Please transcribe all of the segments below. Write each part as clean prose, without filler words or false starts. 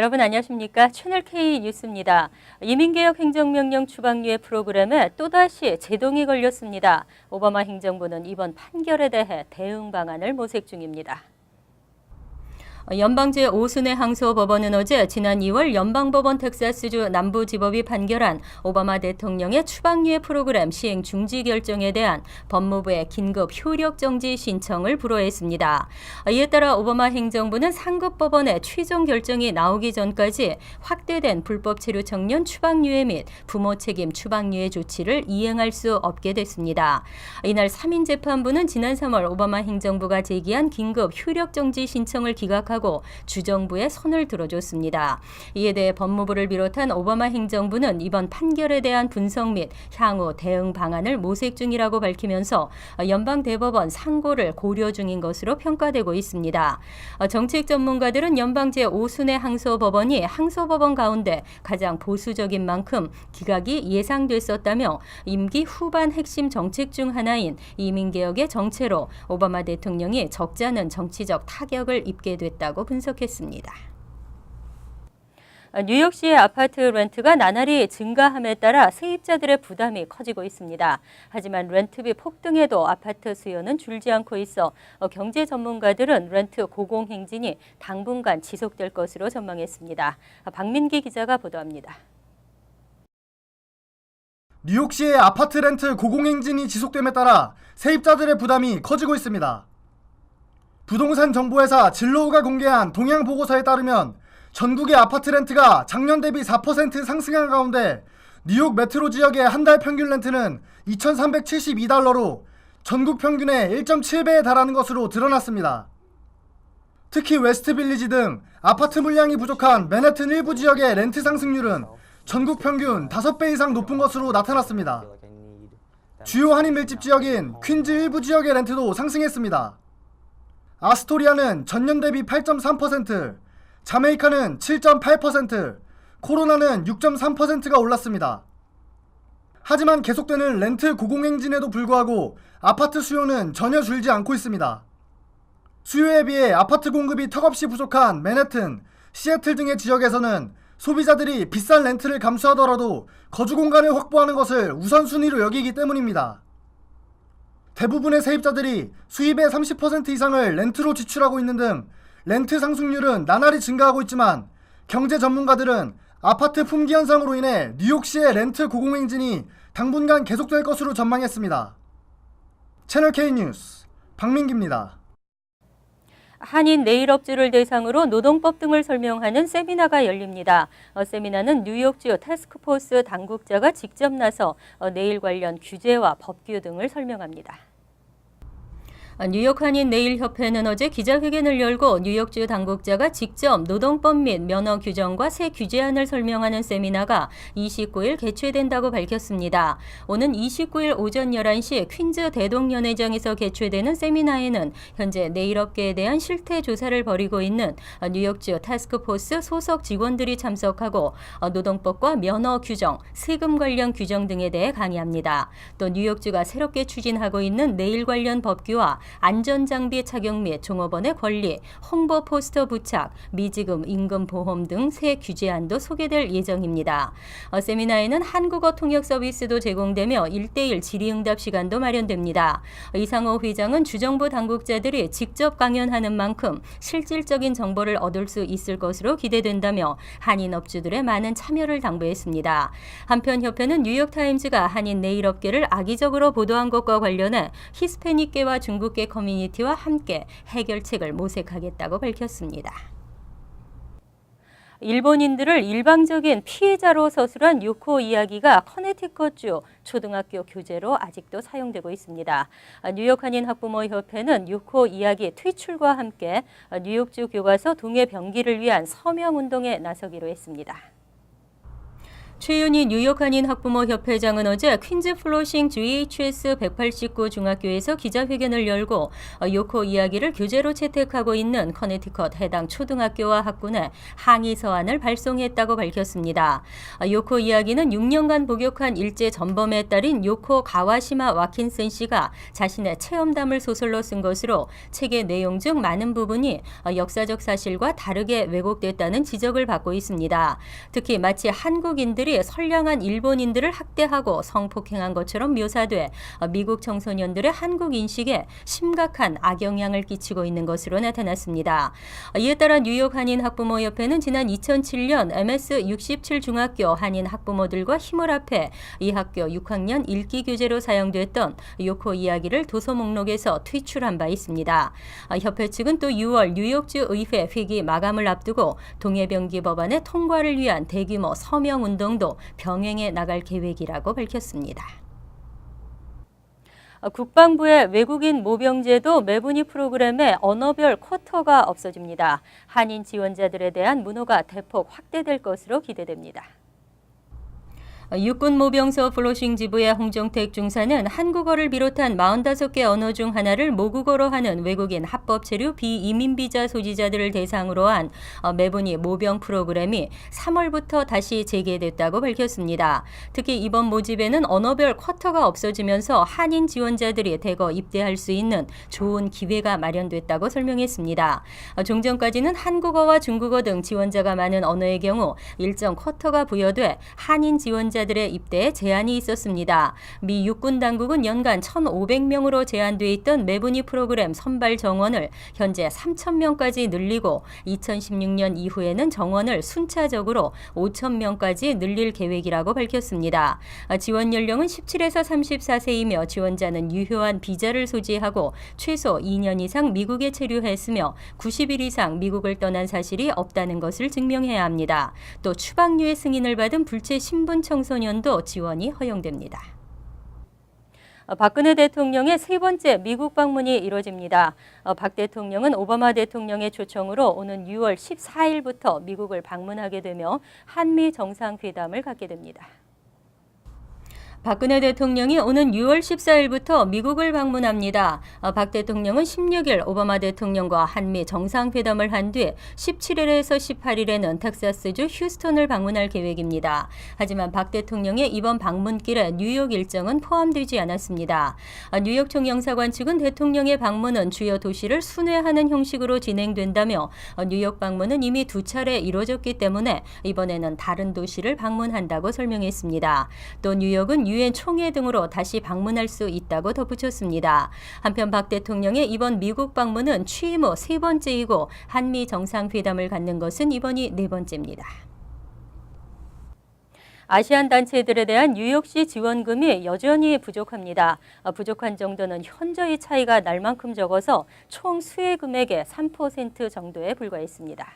여러분 안녕하십니까? 채널 K 뉴스입니다. 이민개혁 행정명령 추방유예 프로그램에 또다시 제동이 걸렸습니다. 오바마 행정부는 이번 판결에 대해 대응 방안을 모색 중입니다. 연방 제5순회 항소법원은 어제 지난 2월 연방법원 텍사스주 남부지법이 판결한 오바마 대통령의 추방유예 프로그램 시행 중지 결정에 대한 법무부의 긴급 효력정지 신청을 불허했습니다. 이에 따라 오바마 행정부는 상급법원의 최종 결정이 나오기 전까지 확대된 불법 체류 청년 추방유예 및 부모 책임 추방유예 조치를 이행할 수 없게 됐습니다. 이날 3인 재판부는 지난 3월 오바마 행정부가 제기한 긴급 효력정지 신청을 기각하고 주정부에 손을 들어줬습니다. 이에 대해 법무부를 비롯한 오바마 행정부는 이번 판결에 대한 분석 및 향후 대응 방안을 모색 중이라고 밝히면서 연방대법원 상고를 고려 중인 것으로 평가되고 있습니다. 정책 전문가들은 연방 제5순회 항소법원이 항소법원 가운데 가장 보수적인 만큼 기각이 예상됐었다며 임기 후반 핵심 정책 중 하나인 이민개혁의 정체로 오바마 대통령이 적지 않은 정치적 타격을 입게 됐다고 분석했습니다. 뉴욕시의 아파트 렌트가 나날이 증가함에 따라 세입자들의 부담이 커지고 있습니다. 하지만 렌트비 폭등에도 아파트 수요는 줄지 않고 있어 경제 전문가들은 렌트 고공행진이 당분간 지속될 것으로 전망했습니다. 박민기 기자가 보도합니다. 뉴욕시의 아파트 렌트 고공행진이 지속됨에 따라 세입자들의 부담이 커지고 있습니다. 부동산 정보회사 진로우가 공개한 동향 보고서에 따르면 전국의 아파트 렌트가 작년 대비 4% 상승한 가운데 뉴욕 메트로 지역의 한 달 평균 렌트는 2,372달러로 전국 평균의 1.7배에 달하는 것으로 드러났습니다. 특히 웨스트빌리지 등 아파트 물량이 부족한 맨해튼 일부 지역의 렌트 상승률은 전국 평균 5배 이상 높은 것으로 나타났습니다. 주요 한인 밀집 지역인 퀸즈 일부 지역의 렌트도 상승했습니다. 아스토리아는 전년 대비 8.3%, 자메이카는 7.8%, 코로나는 6.3%가 올랐습니다. 하지만 계속되는 렌트 고공행진에도 불구하고 아파트 수요는 전혀 줄지 않고 있습니다. 수요에 비해 아파트 공급이 턱없이 부족한 맨해튼, 시애틀 등의 지역에서는 소비자들이 비싼 렌트를 감수하더라도 거주 공간을 확보하는 것을 우선순위로 여기기 때문입니다. 대부분의 세입자들이 수입의 30% 이상을 렌트로 지출하고 있는 등 렌트 상승률은 나날이 증가하고 있지만 경제 전문가들은 아파트 품귀 현상으로 인해 뉴욕시의 렌트 고공행진이 당분간 계속될 것으로 전망했습니다. 채널 K 뉴스 박민기입니다. 한인 네일업주를 대상으로 노동법 등을 설명하는 세미나가 열립니다. 세미나는 뉴욕주 태스크포스 당국자가 직접 나서 네일 관련 규제와 법규 등을 설명합니다. 뉴욕 한인 네일 협회는 어제 기자회견을 열고 뉴욕주 당국자가 직접 노동법 및 면허 규정과 새 규제안을 설명하는 세미나가 29일 개최된다고 밝혔습니다. 오는 29일 오전 11시 퀸즈 대동연회장에서 개최되는 세미나에는 현재 네일업계에 대한 실태 조사를 벌이고 있는 뉴욕주 태스크포스 소속 직원들이 참석하고 노동법과 면허 규정, 세금 관련 규정 등에 대해 강의합니다. 또 뉴욕주가 새롭게 추진하고 있는 네일 관련 법규와 안전장비 착용 및 종업원의 권리, 홍보 포스터 부착, 미지급 임금 보험 등 새 규제안도 소개될 예정입니다. 세미나에는 한국어 통역 서비스도 제공되며 1:1 질의응답 시간도 마련됩니다. 이상호 회장은 주정부 당국자들이 직접 강연하는 만큼 실질적인 정보를 얻을 수 있을 것으로 기대된다며 한인 업주들의 많은 참여를 당부했습니다. 한편 협회는 뉴욕타임즈가 한인 네일업계를 악의적으로 보도한 것과 관련해 히스패닉계와 중국계 커뮤니티와 함께 해결책을 모색하겠다고 밝혔습니다. 일본인들을 일방적인 피해자로 서술한 유코 이야기가 커네티컷주 초등학교 교재로 아직도 사용되고 있습니다. 뉴욕 한인 학부모 협회는 유코 이야기 퇴출과 함께 뉴욕주 교과서 동해 병기를 위한 서명 운동에 나서기로 했습니다. 최윤희 뉴욕 한인 학부모 협회장은 어제 퀸즈 플로싱 GHS 189 중학교에서 기자회견을 열고 요코 이야기를 교재로 채택하고 있는 커네티컷 해당 초등학교와 학군에 항의 서한을 발송했다고 밝혔습니다. 요코 이야기는 6년간 복역한 일제 전범의 딸인 요코 가와시마 와킨슨 씨가 자신의 체험담을 소설로 쓴 것으로 책의 내용 중 많은 부분이 역사적 사실과 다르게 왜곡됐다는 지적을 받고 있습니다. 특히 마치 한국인들이 선량한 일본인들을 학대하고 성폭행한 것처럼 묘사돼 미국 청소년들의 한국 인식에 심각한 악영향을 끼치고 있는 것으로 나타났습니다. 이에 따라 뉴욕 한인 학부모협회는 지난 2007년 MS 67 중학교 한인 학부모들과 힘을 합해 이 학교 6학년 읽기 교재로 사용됐던 요코 이야기를 도서 목록에서 퇴출한 바 있습니다. 협회 측은 또 6월 뉴욕주 의회 회기 마감을 앞두고 동해병기 법안의 통과를 위한 대규모 서명 운동도 병행해 나갈 계획이라고 밝혔습니다. 국방부의 외국인 모병제도 매분위 프로그램에 언어별 쿼터가 없어집니다. 한인 지원자들에 대한 문호가 대폭 확대될 것으로 기대됩니다. 육군 모병서 플로싱 지부의 홍종택 중사는 한국어를 비롯한 45개 언어 중 하나를 모국어로 하는 외국인 합법 체류 비이민 비자 소지자들을 대상으로 한 매분위 모병 프로그램이 3월부터 다시 재개됐다고 밝혔습니다. 특히 이번 모집에는 언어별 쿼터가 없어지면서 한인 지원자들이 대거 입대할 수 있는 좋은 기회가 마련됐다고 설명했습니다. 종전까지는 한국어와 중국어 등 지원자가 많은 언어의 경우 일정 쿼터가 부여돼 한인 지원자들의 입대에 제한이 있었습니다. 미 육군 당국은 연간 1,500명으로 제한돼 있던 매분위 프로그램 선발 정원을 현재 3,000명까지 늘리고 2016년 이후에는 정원을 순차적으로 5,000명까지 늘릴 계획이라고 밝혔습니다. 지원 연령은 17에서 34세이며 지원자는 유효한 비자를 소지하고 최소 2년 이상 미국에 체류했으며 90일 이상 미국을 떠난 사실이 없다는 것을 증명해야 합니다. 또 추방류의 승인을 받은 불체 신분 청소년도 지원이 허용됩니다. 박근혜 대통령의 세 번째 미국 방문이 이뤄집니다. 박 대통령은 오바마 대통령의 초청으로 오는 6월 14일부터 미국을 방문하게 되며 한미 정상회담을 갖게 됩니다. 박근혜 대통령이 오는 6월 14일부터 미국을 방문합니다. 박 대통령은 16일 오바마 대통령과 한미 정상회담을 한 뒤 17일에서 18일에는 텍사스주 휴스턴을 방문할 계획입니다. 하지만 박 대통령의 이번 방문길에 뉴욕 일정은 포함되지 않았습니다. 뉴욕 총영사관 측은 대통령의 방문은 주요 도시를 순회하는 형식으로 진행된다며 뉴욕 방문은 이미 2차례 이루어졌기 때문에 이번에는 다른 도시를 방문한다고 설명했습니다. 또 뉴욕은 유엔 총회 등으로 다시 방문할 수 있다고 덧붙였습니다. 한편 박 대통령의 이번 미국 방문은 취임 후 세 번째이고 한미 정상회담을 갖는 것은 이번이 네 번째입니다. 아시안 단체들에 대한 뉴욕시 지원금이 여전히 부족합니다. 부족한 정도는 현저히 차이가 날 만큼 적어서 총 수혜 금액의 3% 정도에 불과했습니다.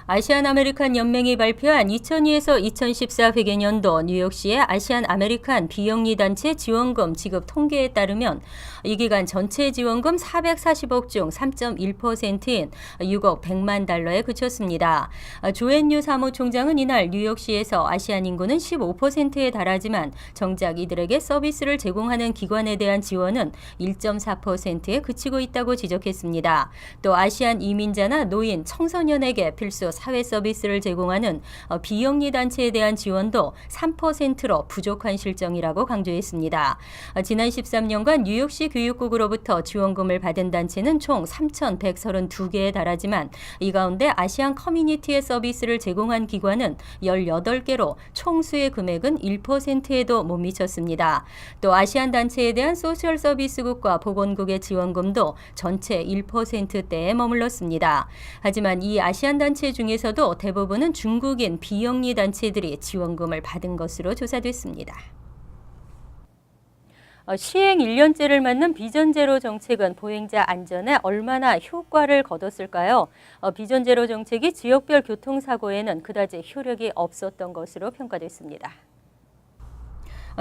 아시안 아메리칸 연맹이 발표한 2002에서 2014 회계년도 뉴욕시의 아시안 아메리칸 비영리 단체 지원금 지급 통계에 따르면 이 기간 전체 지원금 440억 중 3.1%인 6억 100만 달러에 그쳤습니다. 조앤유 사무총장은 이날 뉴욕시에서 아시안 인구는 15%에 달하지만 정작 이들에게 서비스를 제공하는 기관에 대한 지원은 1.4%에 그치고 있다고 지적했습니다. 또 아시안 이민자나 노인, 청소년에게 필수 사회 서비스를 제공하는 비영리 단체에 대한 지원도 3%로 부족한 실정이라고 강조했습니다. 지난 13년간 뉴욕시 교육국으로부터 지원금을 받은 단체는 총 3,132개에 달하지만 이 가운데 아시안 커뮤니티의 서비스를 제공한 기관은 18개로 총 수혜 금액은 1%에도 못 미쳤습니다. 또 아시안 단체에 대한 소셜 서비스국과 보건국의 지원금도 전체 1%대에 머물렀습니다. 하지만 이 아시안 단체 중에서도 대부분은 중국인 비영리 단체들이 지원금을 받은 것으로 조사됐습니다. 시행 1년째를 맞는 비전제로 정책은 보행자 안전에 얼마나 효과를 거뒀을까요? 비전제로 정책이 지역별 교통사고에는 그다지 효력이 없었던 것으로 평가됐습니다.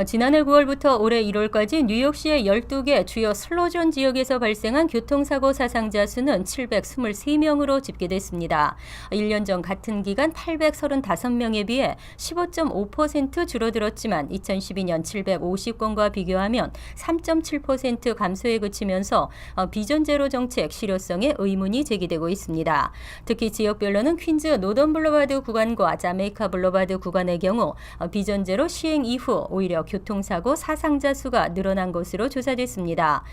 지난해 9월부터 올해 1월까지 뉴욕시의 12개 주요 슬로존 지역에서 발생한 교통사고 사상자 수는 723명으로 집계됐습니다. 1년 전 같은 기간 835명에 비해 15.5% 줄어들었지만 2012년 750건과 비교하면 3.7% 감소에 그치면서 비전 제로 정책 실효성에 의문이 제기되고 있습니다. 특히 지역별로는 퀸즈 노던 블루바드 구간과 자메이카 블루바드 구간의 경우 비전 제로 시행 이후 오히려 교통사고 사상자 수가 늘어난 것으로 조사됐습니다.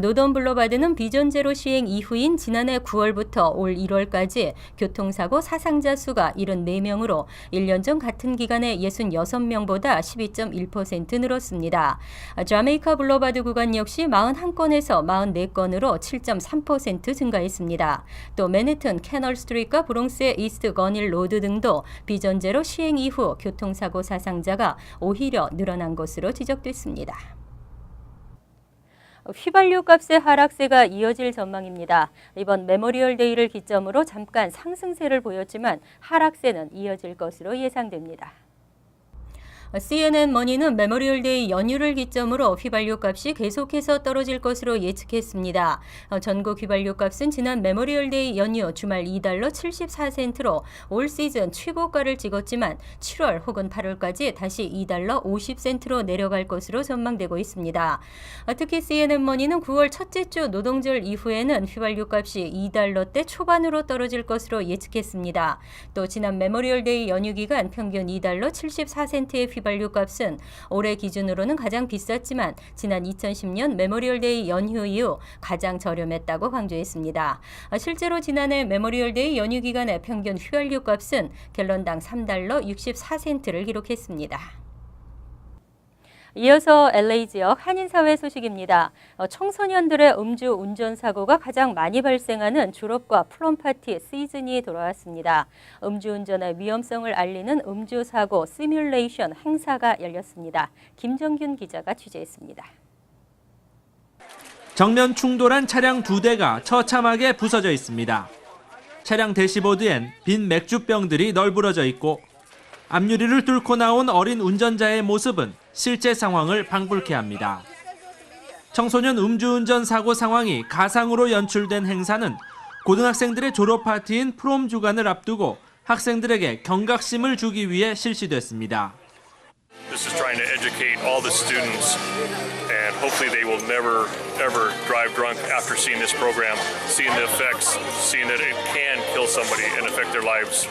노던 블루바드는 비전 제로 시행 이후인 지난해 9월부터 올 1월까지 교통사고 사상자 수가 74명으로 1년 전 같은 기간에 66명보다 12.1% 늘었습니다. 자메이카 블루바드 구간 역시 41건에서 44건으로 7.3% 증가했습니다. 또 맨해튼 캐널 스트리트와 브롱스의 이스트 거닐 로드 등도 비전 제로 시행 이후 교통사고 사상자가 오히려 늘어난 것으로 지적됐습니다. 휘발유 값의 하락세가 이어질 전망입니다. 이번 메모리얼 데이를 기점으로 잠깐 상승세를 보였지만 하락세는 이어질 것으로 예상됩니다. CNN 머니는 메모리얼 데이 연휴를 기점으로 휘발유 값이 계속해서 떨어질 것으로 예측했습니다. 전국 휘발유 값은 지난 메모리얼 데이 연휴 주말 $2 74센트로 올 시즌 최고가를 찍었지만 7월 혹은 8월까지 다시 $2 50센트로 내려갈 것으로 전망되고 있습니다. 특히 CNN 머니는 9월 첫째 주 노동절 이후에는 휘발유 값이 $2대 초반으로 떨어질 것으로 예측했습니다. 또 지난 메모리얼 데이 연휴 기간 평균 $2 74센트의 휘발유 값은 올해 기준으로는 가장 비쌌지만 지난 2010년 메모리얼 데이 연휴 이후 가장 저렴했다고 강조했습니다. 실제로 지난해 메모리얼 데이 연휴 기간의 평균 휘발유 값은 갤런당 $3 64센트를 기록했습니다. 이어서 LA 지역 한인사회 소식입니다. 청소년들의 음주 운전 사고가 가장 많이 발생하는 졸업과 프롬파티 시즌이 돌아왔습니다. 음주운전의 위험성을 알리는 음주사고 시뮬레이션 행사가 열렸습니다. 김정균 기자가 취재했습니다. 정면 충돌한 차량 2대가 처참하게 부서져 있습니다. 차량 대시보드엔 빈 맥주병들이 널브러져 있고 앞유리를 뚫고 나온 어린 운전자의 모습은 실제 상황을 방불케 합니다. 청소년 음주운전 사고 상황이 가상으로 연출된 행사는 고등학생들의 졸업 파티인 프롬 주간을 앞두고 학생들에게 경각심을 주기 위해 실시됐습니다. This is trying to educate all the students and hopefully they will never ever drive drunk after seeing this program, seeing the effects, seeing that it can kill somebody and affect their lives.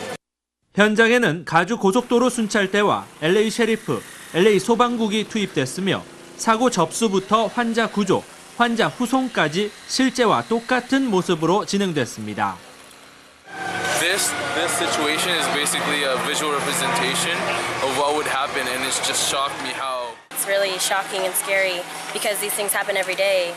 현장에는 가주 고속도로 순찰대와 LA 셰리프, LA 소방국이 투입됐으며 사고 접수부터 환자 구조, 환자 후송까지 실제와 똑같은 모습으로 진행됐습니다. This situation is basically a visual representation of what would happen, and it's just shocked me how. It's really shocking and scary because these things happen every day.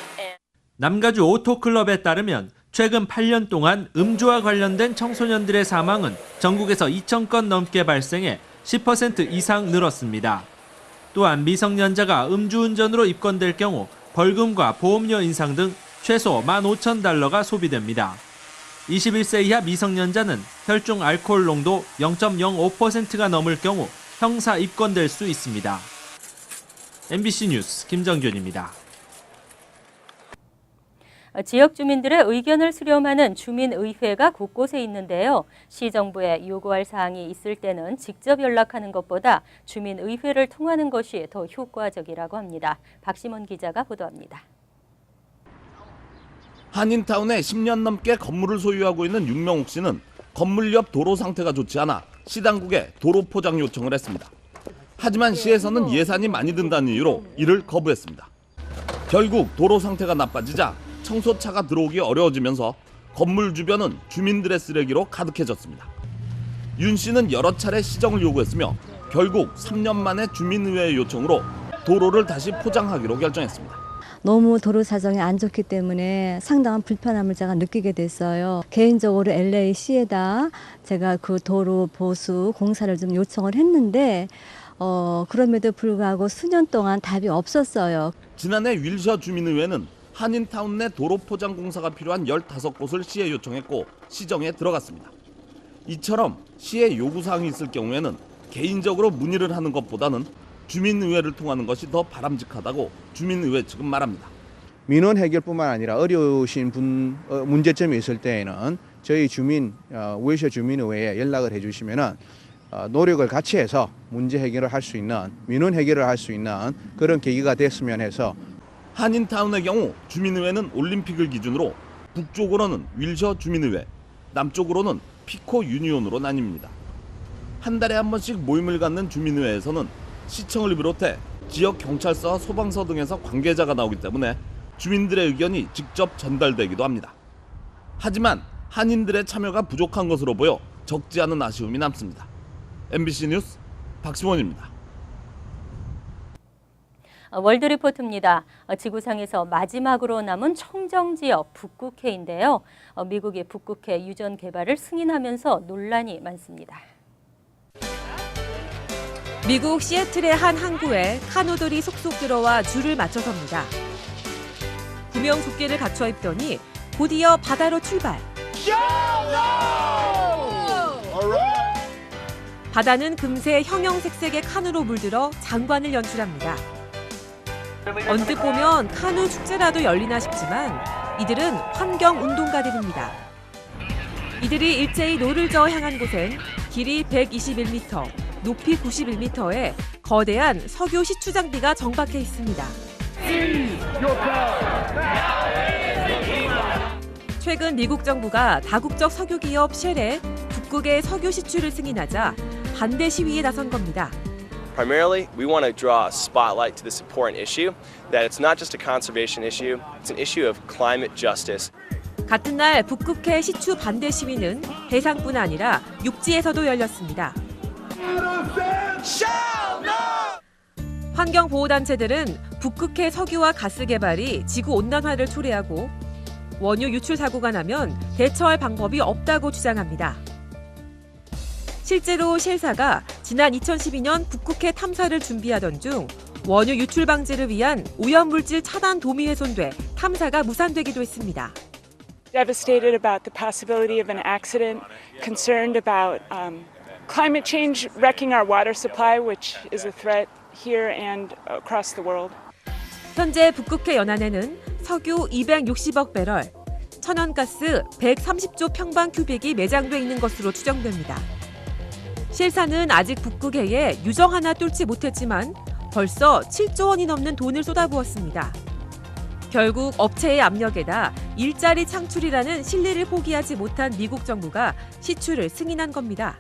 남가주 오토클럽에 따르면 최근 8년 동안 음주와 관련된 청소년들의 사망은 전국에서 2,000건 넘게 발생해 10% 이상 늘었습니다. 또한 미성년자가 음주운전으로 입건될 경우 벌금과 보험료 인상 등 최소 $15,000가 소비됩니다. 21세 이하 미성년자는 혈중 알코올 농도 0.05%가 넘을 경우 형사 입건될 수 있습니다. MBC 뉴스 김정균입니다. 지역 주민들의 의견을 수렴하는 주민의회가 곳곳에 있는데요. 시정부에 요구할 사항이 있을 때는 직접 연락하는 것보다 주민의회를 통하는 것이 더 효과적이라고 합니다. 박심원 기자가 보도합니다. 한인타운에 10년 넘게 건물을 소유하고 있는 윤명옥 씨는 건물 옆 도로 상태가 좋지 않아 시당국에 도로 포장 요청을 했습니다. 하지만 시에서는 예산이 많이 든다는 이유로 이를 거부했습니다. 결국 도로 상태가 나빠지자 청소차가 들어오기 어려워지면서 건물 주변은 주민들의 쓰레기로 가득해졌습니다. 윤 씨는 여러 차례 시정을 요구했으며 결국 3년 만에 주민의회 요청으로 도로를 다시 포장하기로 결정했습니다. 너무 도로 사정이 안 좋기 때문에 상당한 불편함을 제가 느끼게 됐어요. 개인적으로 LA시에다 제가 그 도로 보수 공사를 좀 요청을 했는데 그럼에도 불구하고 수년 동안 답이 없었어요. 지난해 윌셔 주민의회는 한인타운 내 도로 포장 공사가 필요한 15곳을 시에 요청했고 시정에 들어갔습니다. 이처럼 시에 요구사항이 있을 경우에는 개인적으로 문의를 하는 것보다는 주민의회를 통하는 것이 더 바람직하다고 주민의회 측은 말합니다. 민원 해결뿐만 아니라 어려우신 문제점이 있을 때에는 저희 우회시의 주민의회에 연락을 해주시면은 노력을 같이 해서 문제 해결을 할 수 있는, 민원 해결을 할 수 있는 그런 계기가 됐으면 해서. 한인타운의 경우 주민의회는 올림픽을 기준으로 북쪽으로는 윌셔 주민의회, 남쪽으로는 피코 유니온으로 나뉩니다. 한 달에 한 번씩 모임을 갖는 주민의회에서는 시청을 비롯해 지역 경찰서와 소방서 등에서 관계자가 나오기 때문에 주민들의 의견이 직접 전달되기도 합니다. 하지만 한인들의 참여가 부족한 것으로 보여 적지 않은 아쉬움이 남습니다. MBC 뉴스 박시원입니다. 월드리포트입니다. 지구상에서 마지막으로 남은 청정지역 북극해인데요. 미국의 북극해 유전 개발을 승인하면서 논란이 많습니다. 미국 시애틀의 한 항구에 카누들이 속속 들어와 줄을 맞춰 섭니다. 구명조끼를 갖춰 입더니 곧이어 바다로 출발. 바다는 금세 형형색색의 카누로 물들어 장관을 연출합니다. 언뜻 보면 카누 축제라도 열리나 싶지만 이들은 환경운동가들입니다. 이들이 일제히 노를 저어 향한 곳엔 길이 121m, 높이 91m의 거대한 석유 시추 장비가 정박해 있습니다. 최근 미국 정부가 다국적 석유 기업 쉘에 북극의 석유 시추를 승인하자 반대 시위에 나선 겁니다. Primarily, we want to draw a spotlight to this important issue, that it's not just a conservation issue, it's an issue of climate justice. 같은 날 북극해 시추 반대 시위는 해상뿐 아니라 육지에서도 열렸습니다. 환경보호단체들은 북극해 석유와 가스 개발이 지구온난화를 초래하고 원유 유출 사고가 나면 대처할 방법이 없다고 주장합니다. 실제로 쉘사가 지난 2012년 북극해 탐사를 준비하던 중 원유 유출 방지를 위한 오염물질 차단 돔이 훼손돼 탐사가 무산되기도 했습니다. Devastated about the possibility of an accident, concerned about climate change wrecking our water supply, which is a threat here and across the world. 현재 북극해 연안에는 석유 260억 배럴, 천연가스 130조 평방 큐빅이 매장돼 있는 것으로 추정됩니다. 쉘사는 아직 북극해에 유정 하나 뚫지 못했지만 벌써 7조 원이 넘는 돈을 쏟아부었습니다. 결국 업체의 압력에다 일자리 창출이라는 실리를 포기하지 못한 미국 정부가 시추를 승인한 겁니다.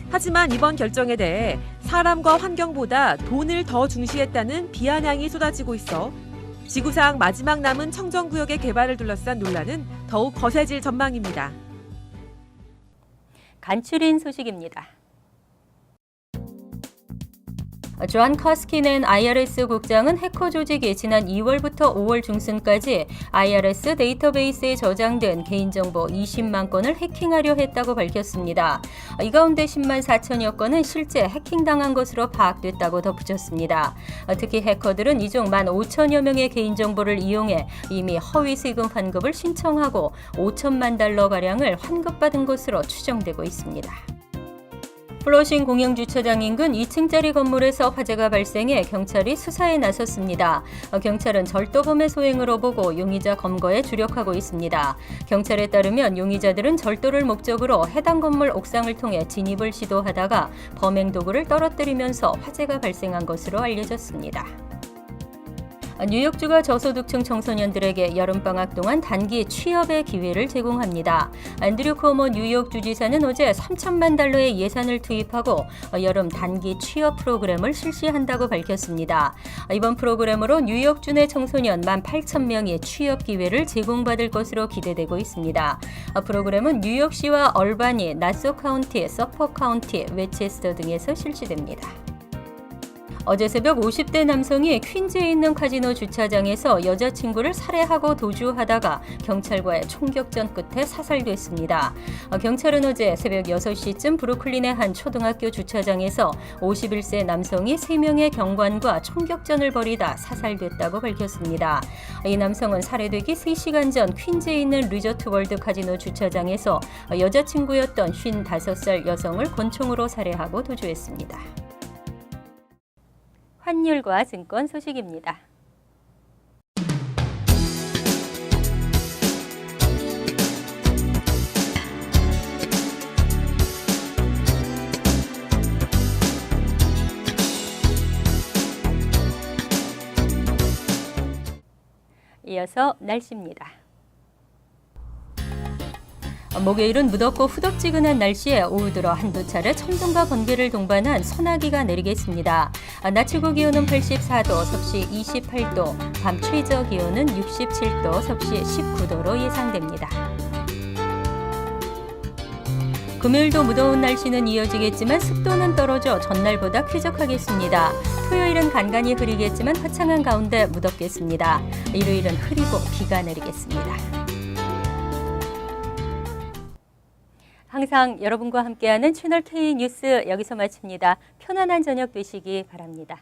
하지만 이번 결정에 대해 사람과 환경보다 돈을 더 중시했다는 비아냥이 쏟아지고 있어 지구상 마지막 남은 청정구역의 개발을 둘러싼 논란은 더욱 거세질 전망입니다. 간추린 소식입니다. 존 커스키넨 IRS 국장은 해커 조직이 지난 2월부터 5월 중순까지 IRS 데이터베이스에 저장된 개인정보 20만 건을 해킹하려 했다고 밝혔습니다. 이 가운데 10만 4천여 건은 실제 해킹당한 것으로 파악됐다고 덧붙였습니다. 특히 해커들은 이 중 1만 5천여 명의 개인정보를 이용해 이미 허위 세금 환급을 신청하고 5천만 달러가량을 환급받은 것으로 추정되고 있습니다. 플러싱 공영주차장 인근 2층짜리 건물에서 화재가 발생해 경찰이 수사에 나섰습니다. 경찰은 절도범의 소행으로 보고 용의자 검거에 주력하고 있습니다. 경찰에 따르면 용의자들은 절도를 목적으로 해당 건물 옥상을 통해 진입을 시도하다가 범행 도구를 떨어뜨리면서 화재가 발생한 것으로 알려졌습니다. 뉴욕주가 저소득층 청소년들에게 여름방학 동안 단기 취업의 기회를 제공합니다. 앤드류 코모 뉴욕 주지사는 어제 3천만 달러의 예산을 투입하고 여름 단기 취업 프로그램을 실시한다고 밝혔습니다. 이번 프로그램으로 뉴욕주 내 청소년 18,000명이 취업 기회를 제공받을 것으로 기대되고 있습니다. 프로그램은 뉴욕시와 얼바니, 나소 카운티, 서포 카운티, 웨체스터 등에서 실시됩니다. 어제 새벽 50대 남성이 퀸즈에 있는 카지노 주차장에서 여자친구를 살해하고 도주하다가 경찰과의 총격전 끝에 사살됐습니다. 경찰은 어제 새벽 6시쯤 브루클린의 한 초등학교 주차장에서 51세 남성이 3명의 경관과 총격전을 벌이다 사살됐다고 밝혔습니다. 이 남성은 살해되기 3시간 전 퀸즈에 있는 리조트 월드 카지노 주차장에서 여자친구였던 55살 여성을 권총으로 살해하고 도주했습니다. 환율과 증권 소식입니다. 이어서 날씨입니다. 목요일은 무덥고 후덥지근한 날씨에 오후 들어 한두 차례 천둥과 번개를 동반한 소나기가 내리겠습니다. 낮 최고 기온은 84도, 섭씨 28도, 밤 최저 기온은 67도, 섭씨 19도로 예상됩니다. 금요일도 무더운 날씨는 이어지겠지만 습도는 떨어져 전날보다 쾌적하겠습니다. 토요일은 간간히 흐리겠지만 화창한 가운데 무덥겠습니다. 일요일은 흐리고 비가 내리겠습니다. 항상 여러분과 함께하는 채널 K 뉴스 여기서 마칩니다. 편안한 저녁 되시기 바랍니다.